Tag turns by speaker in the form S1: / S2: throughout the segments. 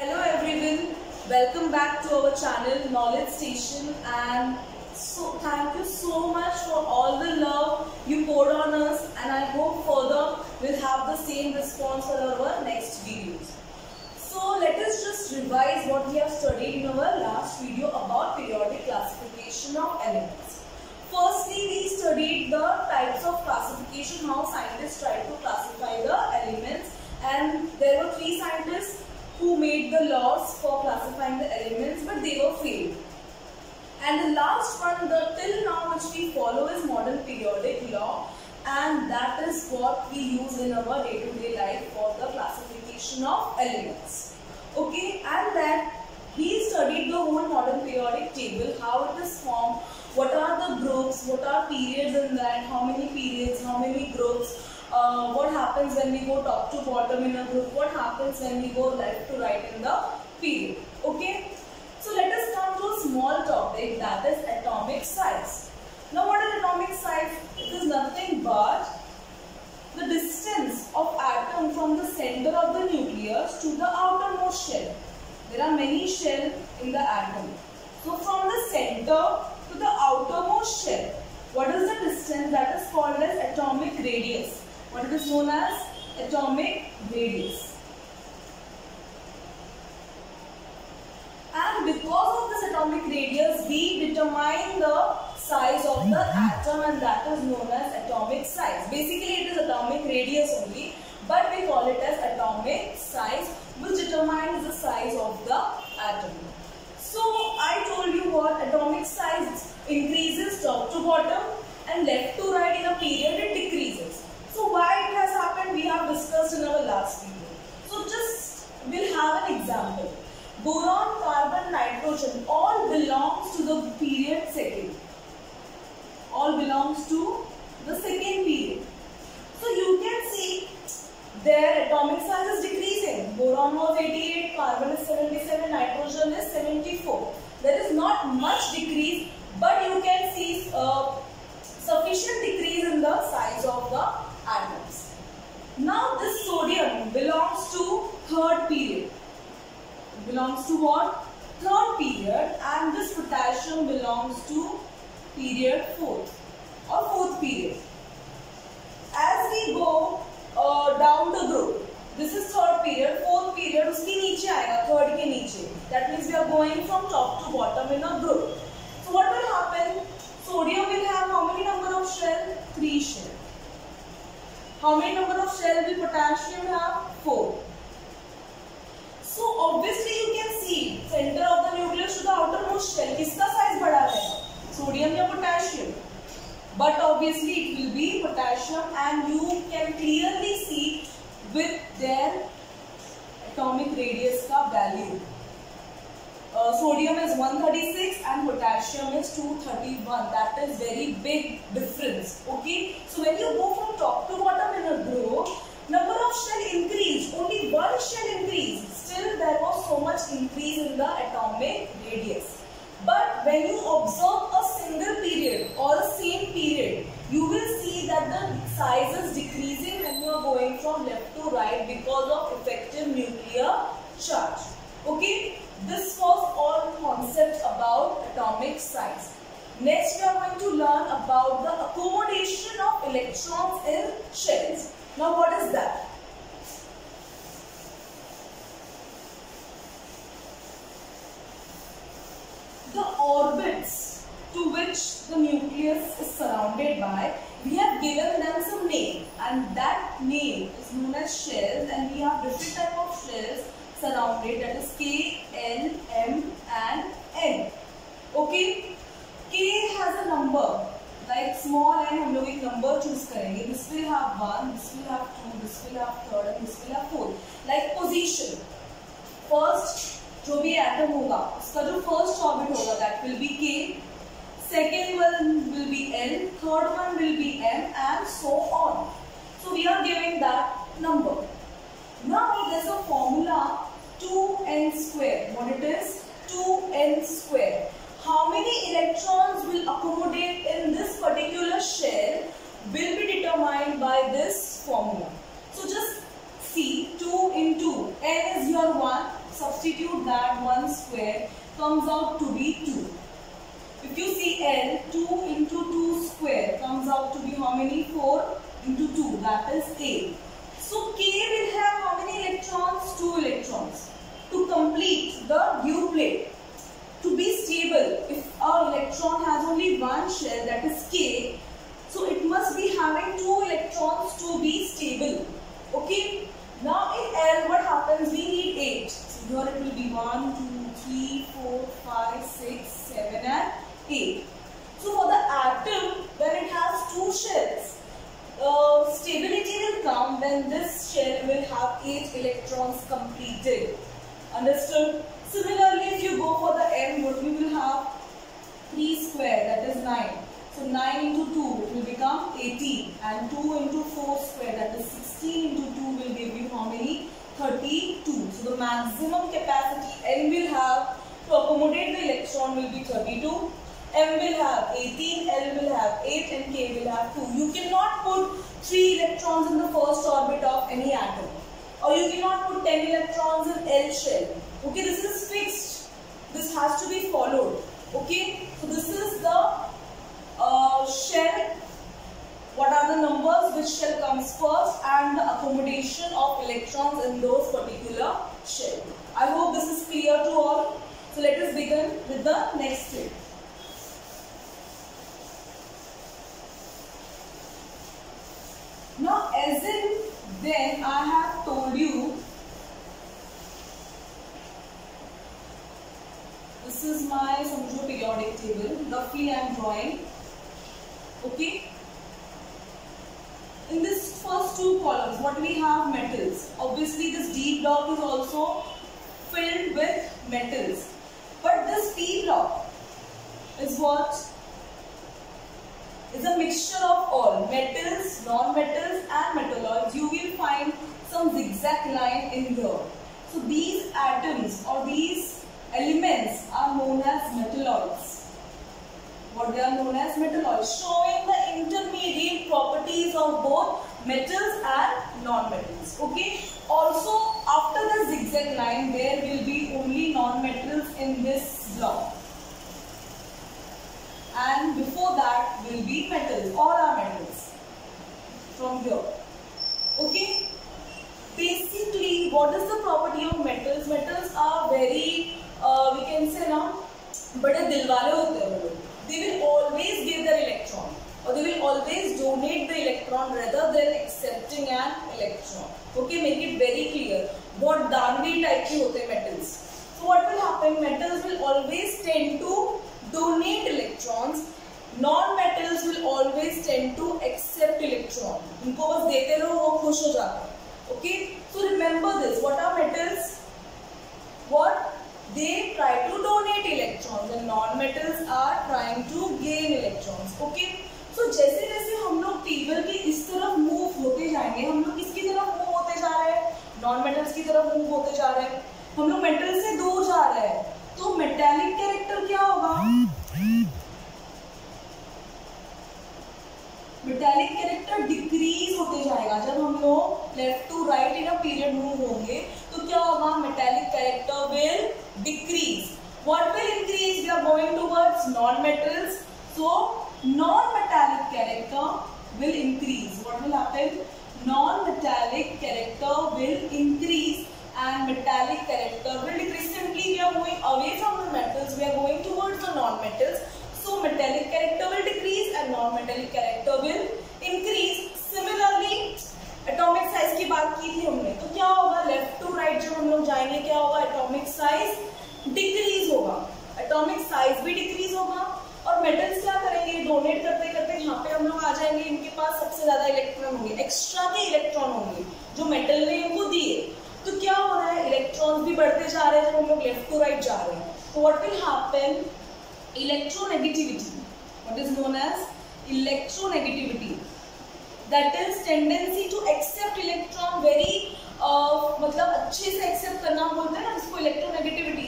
S1: Hello everyone, welcome back to our channel Knowledge Station, and so thank you so much for all the love you poured on us, and I hope further we'll have the same response for our next videos. So let us just revise what we have studied in our last video about periodic classification of elements. Firstly, we studied the types of classification, how scientists try to classify the elements, and there were three scientists who made the laws for classifying the elements, but they were failed. And the last one, the till now which we follow, is modern periodic law, and that is what we use in our day-to-day life for the classification of elements. Okay, and then we studied the whole modern periodic table, how it is formed, what are the groups, what are periods in that, how many periods, how many groups, what happens when we go top to bottom in a group, what happens when we go left to right in the period. Okay, so let us come to a small topic, that is atomic size. Now what is atomic size? It is nothing but the distance of atom from the center of the nucleus to the outermost shell. There are many shells in the atom. So from the center to the outermost shell, what is the distance? That is called as atomic radius. What it is known as? Atomic radius. And because of this atomic radius, we determine the size of the atom, and that is known as atomic size. Basically, it is atomic radius only, but we call it as atomic size, which determines the size of the atom. So, I told you what atomic size increases top to bottom and left to right in a period it decreases. So, why it has happened we have discussed in our last video. So, just we'll have an example. Boron, carbon, nitrogen all belongs to the period second. All belongs to the second period. So, you can see their atomic size is decreasing. Boron was 88, carbon is 77, nitrogen is 74. There is not much decrease, but you can see sufficient decrease in the size of the atoms. Now this sodium belongs to third period. It belongs to what? Third period, and this potassium belongs to period fourth or fourth period. As we go down the group, this is third period, fourth period उसके नीचे आएगा, third के नीचे. That means we are going from top to bottom in a group. So what will happen? Sodium will have how many number of shell? 3 shell. How many number of shell will potassium have? 4. So obviously you can see center of the nucleus to the outermost shell. किसका size बड़ा है? Sodium या potassium? But obviously it will be potassium, and you can clearly see with their atomic radius का value. Sodium is 136 and potassium is 231. That is very big difference. Okay, so when you go from top to bottom in a group, number of shell increased, only one shell increased. Still there was so much increase in the atomic radius. But when you observe a single period or a same period, you will see that the size is decreasing when you are going from left to right because of effective nuclear charge. Okay, this was all concept about atomic size. Next we are going to learn about the accommodation of electrons in shells. Now what is that? The orbits to which the nucleus is surrounded by, we have given them some name, and that name is known as shells, and we have different type of shells surrounded, that is K, L, M and N. Okay, K has a number, like small n हम लोग एक number choose करेंगे. This will have 1, this will have 2, this will have 3rd and this will have 4. Like position, first जो भी atom होगा उसका जो first orbit होगा that will be K, second one will be L, third one will be M, and so on. So we are giving that number. Now there is a formula 2n square. What it is? 2n square. How many electrons will accommodate in this particular shell will be determined by this formula. So just see 2 into n is your 1. substitute that, 1 square comes out to be 2. If you see L, 2 into 2 square comes out to be how many? 4 into 2, that is 8. So K will have how many electrons? 2 electrons. To complete the U plate, to be stable, if our electron has only one shell, that is K, so it must be having 2 electrons to be stable. Okay. Now in L, what happens? We need 8. So here it will be 1, 2, 3, 4, 5, 6, 7 and 8. So for the atom, when it has 2 shells, stability will come when this shell will have 8 electrons completed. Understood? Similarly, if you go for the M, what we will have? 3 square, that is 9. So 9 into 2, it will become 18. And 2 into 4 square, that is 16 into 2 will give you how many? 32. So the maximum capacity N will have to accommodate the electron will be 32. M will have 18, L will have 8 and K will have 2. You cannot put 3 electrons in the first orbit of any atom. Or you cannot put 10 electrons in L shell. Okay, this is fixed. This has to be followed. Okay, so this is the shell. What are the numbers? Which shell comes first and the accommodation of electrons in those particular shell. I hope this is clear to all. So let us begin with the next step. Now as in then I have told you, this is my samjho periodic table, roughly I am drawing. Okay. In this first 2 columns, what we have? Metals. Obviously this D block is also filled with metals. But this P block is what? Is a mixture of all metals, non-metals and metalloids. You will find some zigzag line in here. So these atoms or these elements are known as metalloids. What they are known as? Metalloids, showing the intermediate properties of both metals and non-metals. Okay. Also, after the zigzag line, there will be only non-metals in this block. And before that will be metals. All are metals from here. Okay. Basically, what is the property of metals? Metals are very, we can say now, bade dilwale hote hain wo log. They will always give their electron, or they will always donate the electron rather than accepting an electron. Okay, make it very clear. What danvi type ke hote hain metals. So what will happen? Metals will always tend to donate electrons. Non-metals will always tend to accept electron. उनको बस देते रहो, वो खुश हो जाते हैं. Okay, so remember this. What are metals? What? They try to donate electrons and non-metals are trying to gain electrons. Okay, so जैसे जैसे हम लोग टेबल के इस तरफ मूव होते जाएंगे, हम लोग किसकी तरफ मूव होते जा रहे हैं? Non-metals की तरफ मूव होते जा रहे हैं. हम लोग मेटल से दूर जा रहे हैं. तो मेटालिक कैरेक्टर क्या होगा? मेटालिक कैरेक्टर डिक्रीज होते जाएगा. जब हम लोग left to right in a period move होंगे तो क्या होगा? Metallic character will decrease. What will increase? We are going towards non-metals. So non-metallic character will increase. What will happen? Non-metallic character will increase and metallic character will decrease. Simply we are moving away from the metals. We are going towards the non-metals. So metallic character will decrease and non-metallic character will increase. Similarly, atomic size की बात की थी हमने, तो क्या होगा? Left to right जब हम लोग जाएंगे क्या होगा? एटॉमिक साइज डिक्रीज होगा. एटॉमिक साइज भी डिक्रीज होगा और मेटल्स क्या करेंगे? डोनेट करते करते यहाँ पे हम लोग आ जाएंगे. इनके पास सबसे ज्यादा इलेक्ट्रॉन होंगे, एक्स्ट्रा के इलेक्ट्रॉन होंगे जो मेटल ने इनको दिए. तो क्या हो रहा है? इलेक्ट्रॉन्स भी बढ़ते जा रहे हैं जब हम लोग लेफ्ट टू राइट जा रहे हैं. तो what will happen? Electronegativity. What is known as electronegativity. That is tendency to accept electron very मतलब अच्छे से एक्सेप्ट करना बोलते हैं ना इसको इलेक्ट्रोनेगेटिविटी.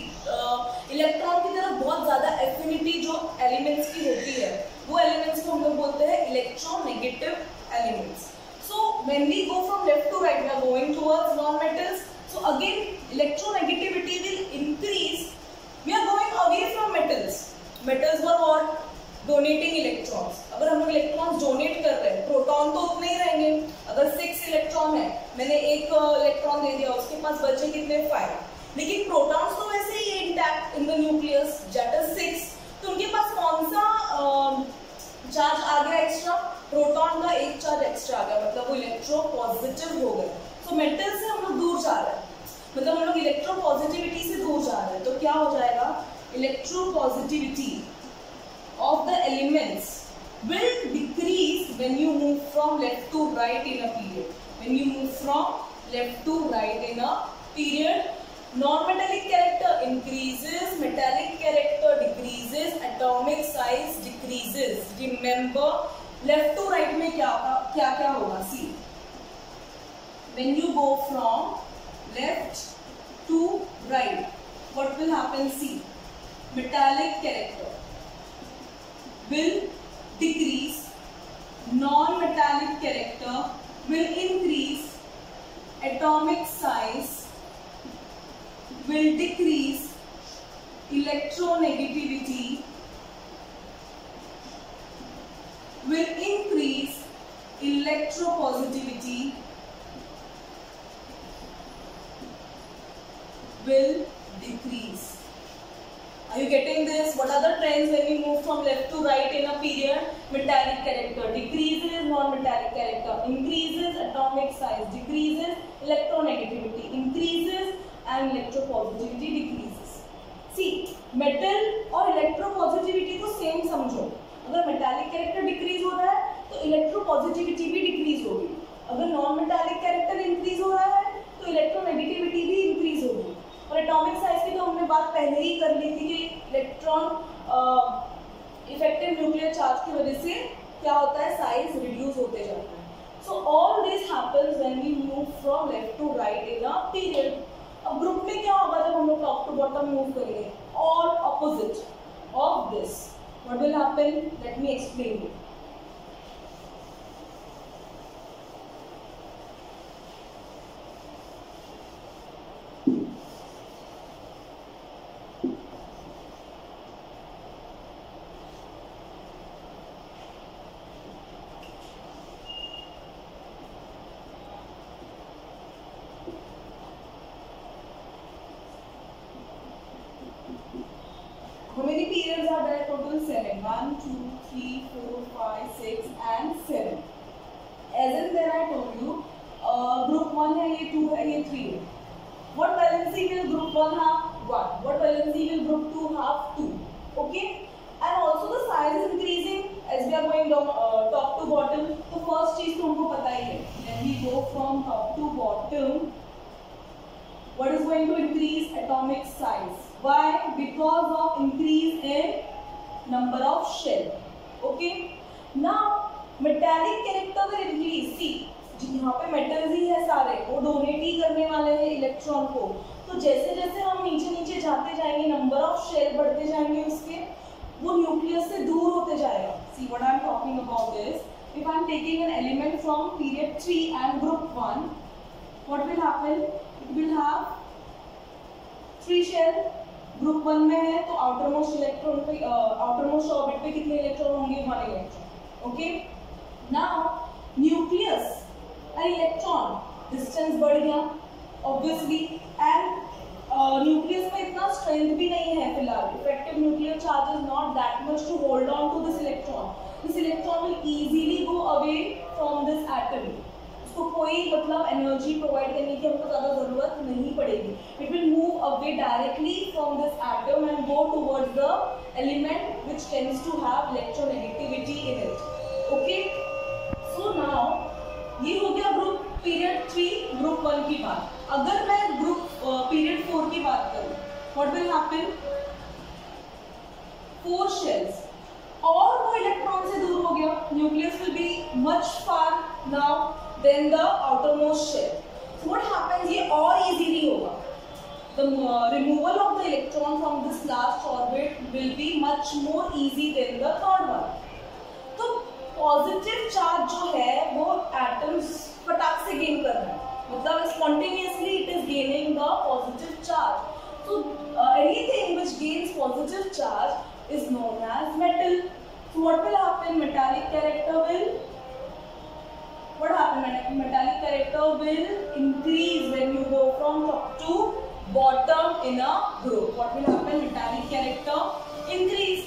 S1: इलेक्ट्रॉन की तरफ बहुत ज्यादा एफिनिटी जो एलिमेंट्स की होती है वो एलिमेंट्स को हम लोग बोलते हैं electronegative elements. So when we go from left to right, we are going towards non-metals. So again electronegativity will increase. We are going away from metals. Metals were what? Donating electrons. अगर हम लोग electrons donate कर रहे हैं, proton तो उतने ही रहेंगे. अगर 6 इलेक्ट्रॉन है, मैंने एक इलेक्ट्रॉन दे दिया, उसके पास बचे कितने 5. लेकिन प्रोटॉन्स तो वैसे ही intact in the nucleus, that is 6. तो उनके पास कौन सा चार्ज आ गया एक्स्ट्रा? प्रोटॉन का एक चार्ज एक्स्ट्रा आ गया, मतलब वो इलेक्ट्रो पॉजिटिव हो गए. तो मेटल से हम लोग दूर जा रहे हैं, मतलब हम लोग इलेक्ट्रो पॉजिटिविटी से दूर जा रहे हैं. तो क्या हो जाएगा? Electro positivity of the elements will decrease when you move from left to right in a period. When you move from left to right in a period, non-metallic character increases, metallic character decreases, atomic size decreases. Remember, left to right में क्या होगा? See, when you go from left to right, what will happen? See, metallic character will decrease, non-metallic character will increase, atomic size will decrease, electronegativity will increase, electropositivity will decrease. Are you getting this? What are the trends when we move from left to right in a period? Metallic character decreases, non-metallic character increases, atomic size decreases, electronegativity increases, and electropositivity decreases. See, metal और electropositivity को same समझो. अगर metallic character decrease हो रहा है, तो electropositivity भी decrease होगी. अगर non-metallic character increase हो रहा है, तो electronegativity भी increase होगी. और एटॉमिक साइज की तो हमने बात पहले ही कर ली थी कि इलेक्ट्रॉन इफेक्टिव न्यूक्लियर चार्ज की वजह से क्या होता है? साइज रिड्यूस होते जाता है. So all this happens when we move from left to right in a period. अब ग्रुप में क्या होगा जब हम लोग टॉप टू बॉटम मूव करेंगे? All opposite of this. What will happen? Let me explain you. How many periods are there? Total 7. 1, 2, 3, 4, 5, 6 and 7. As in then I told you, group 1 है, ये 2 है, ये 3 है. What valency will group 1 have? 1. What valency will group 2 have? 2. Okay? And also the size is increasing as we are going down top to bottom. तो first चीज तो हमको पता ही है. When we go from top to bottom, what is going to increase? Atomic size. Why? Because of increase in number of shell. Okay. Now metallic character will increase. See, यहाँ पे metals ही है सारे, वो डोनेट ही करने वाले हैं electron को. तो जैसे जैसे हम नीचे नीचे जाते जाएंगे, नंबर ऑफ शेल बढ़ते जाएंगे उसके, वो न्यूक्लियस से दूर होते जाएगा. See what I am talking about is, if I am taking an element from period 3 and group 1, what will happen? It will have 3 shell. Group 1 में है तो आउटरमोस्ट इलेक्ट्रॉन पे आउटरमोस्ट ऑर्बिट पे कितने इलेक्ट्रॉन होंगे? 1 electron. Okay. Now nucleus and electron distance बढ़ गया obviously, and nucleus में इतना स्ट्रेंथ भी नहीं है फिलहाल. Effective nuclear charge is not that much to hold on to this electron. This electron will easily go away from this atom. उसको कोई मतलब एनर्जी प्रोवाइड करने की हमको ज़्यादा ज़रूरत नहीं पड़ेगी. It will move away directly from this atom and go towards the element which tends to have electronegativity in it. Okay. So now ये हो गया ग्रुप पीरियड 3 ग्रुप 1 की बात. अगर मैं ग्रुप पीरियड 4 की बात करूं, व्हाट विल हैपन? 4 शेल्स और वो इलेक्ट्रॉन से दूर हो गया. Nucleus will be much far now then the outermost shell. So what happens? ये और easily होगा. The removal of the electron from this last orbit will be much more easy than the third one. तो positive charge जो है वो atoms फटाक से gain कर रहा है, मतलब spontaneously it is gaining positive charge is known as metal. So what will happen? Metallic character will metallic character will increase when you go from top to bottom in a group. What will happen? Metallic character increase.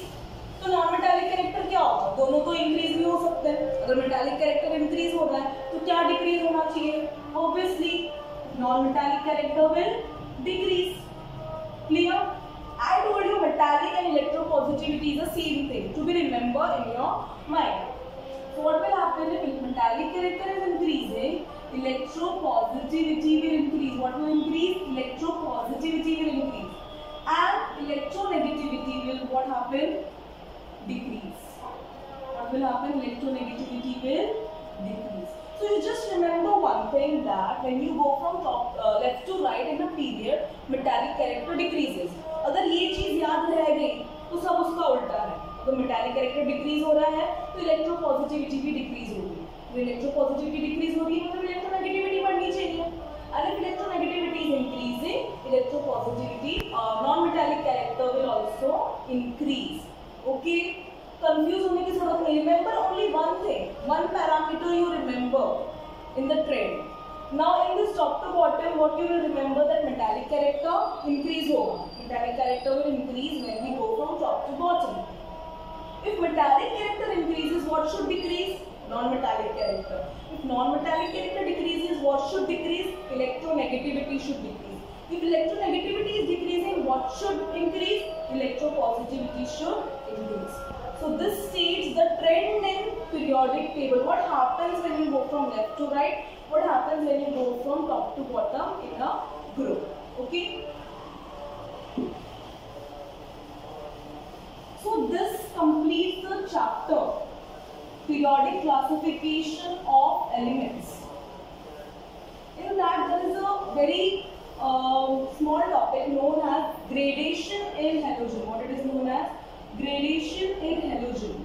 S1: तो non metallic character क्या होगा? दोनों तो increase नहीं हो सकते। अगर metallic character increase हो रहा है तो क्या डिक्रीज होना चाहिए? Obviously non metallic character will decrease. Clear? I told you metallic and electropositivity is the same thing to be remembered in your mind. So what will happen if metallic character is increasing? Electropositivity will increase. What will increase? Electropositivity will increase. And electronegativity will what happen? Decrease. What will happen? Electronegativity will decrease. So you just remember one thing, that when you go from top left to right in a period, metallic character decreases. अगर ये चीज याद रह गई तो सब उसका उल्टा है. तो मेटालिक कैरेक्टर डिक्रीज हो रहा है तो इलेक्ट्रोपॉजिटिविटी भी डिक्रीज होगी. तो इलेक्ट्रोपॉजिटिविटी डिक्रीज हो रही है मतलब इलेक्ट्रोनेगेटिविटी बढ़नी चाहिए. And if electronegativity is increasing, electropositivity, non-metallic character will also increase. Okay? Confused होने की जरूरत नहीं. Remember only one thing, one parameter you remember in the trend. Now in this top to bottom, what you will remember, that metallic character increase होगा. Metallic character will increase when we go from top to bottom. If metallic character increases, what should decrease? Non-metallic character. If non-metallic character decreases, what should decrease? Electronegativity should decrease. If electronegativity is decreasing, what should increase? Electropositivity should increase. So this states the trend in periodic table. What happens when you go from left to right? What happens when you go from top to bottom in a group? Okay. So this completes the chapter, periodic classification of elements. In that there is a very small topic known as gradation in halogen. What it is known as? Gradation in halogen.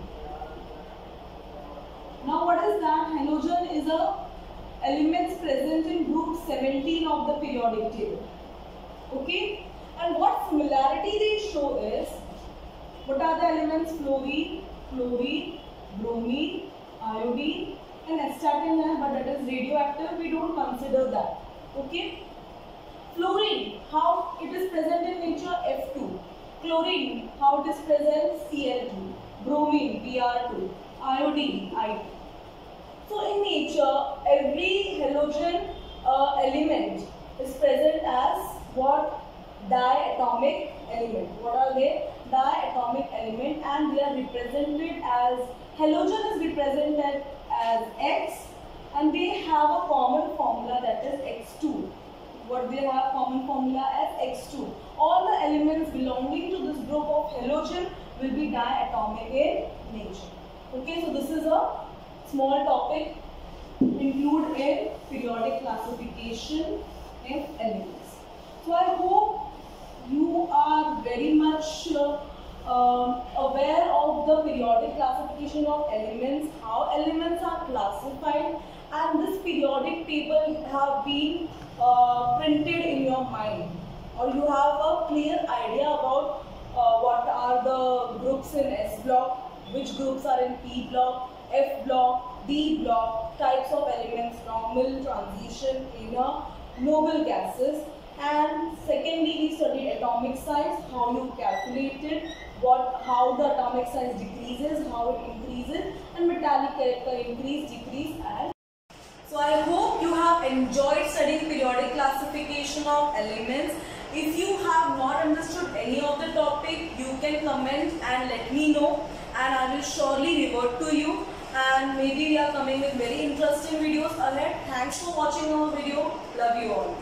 S1: Now what is that? Halogen is a elements present in group 17 of the periodic table. Okay? And what similarity they show is, what are the elements? Fluorine, chlorine, bromine, iodine, and astatine, but that is radioactive. We don't consider that. Okay? Fluorine, how it is present in nature? F2. Chlorine, how it is present? Cl2. Bromine, Br2. Iodine, I2. So in nature, every halogen element is present as what? Diatomic element. What are they? Diatomic element, and they are represented as, halogen is represented as X, and they have a common formula, that is X2. What they have common formula as X2. All the elements belonging to this group of halogen will be diatomic in nature. Okay, so this is a small topic included in periodic classification in elements. So I hope you are very much aware of the periodic classification of elements, how elements are classified, and this periodic table have been printed in your mind, or you have a clear idea about what are the groups in S block, which groups are in P block, F block, D block, types of elements, normal, transition, inner, noble gases. And secondly, we studied atomic size, how you calculate it, how the atomic size decreases, how it increases, and metallic character increase, decrease, and so I hope you have enjoyed studying periodic classification of elements. If you have not understood any of the topic, you can comment and let me know, and I will surely revert to you. And maybe we are coming with very interesting videos ahead. Thanks for watching our video. Love you all.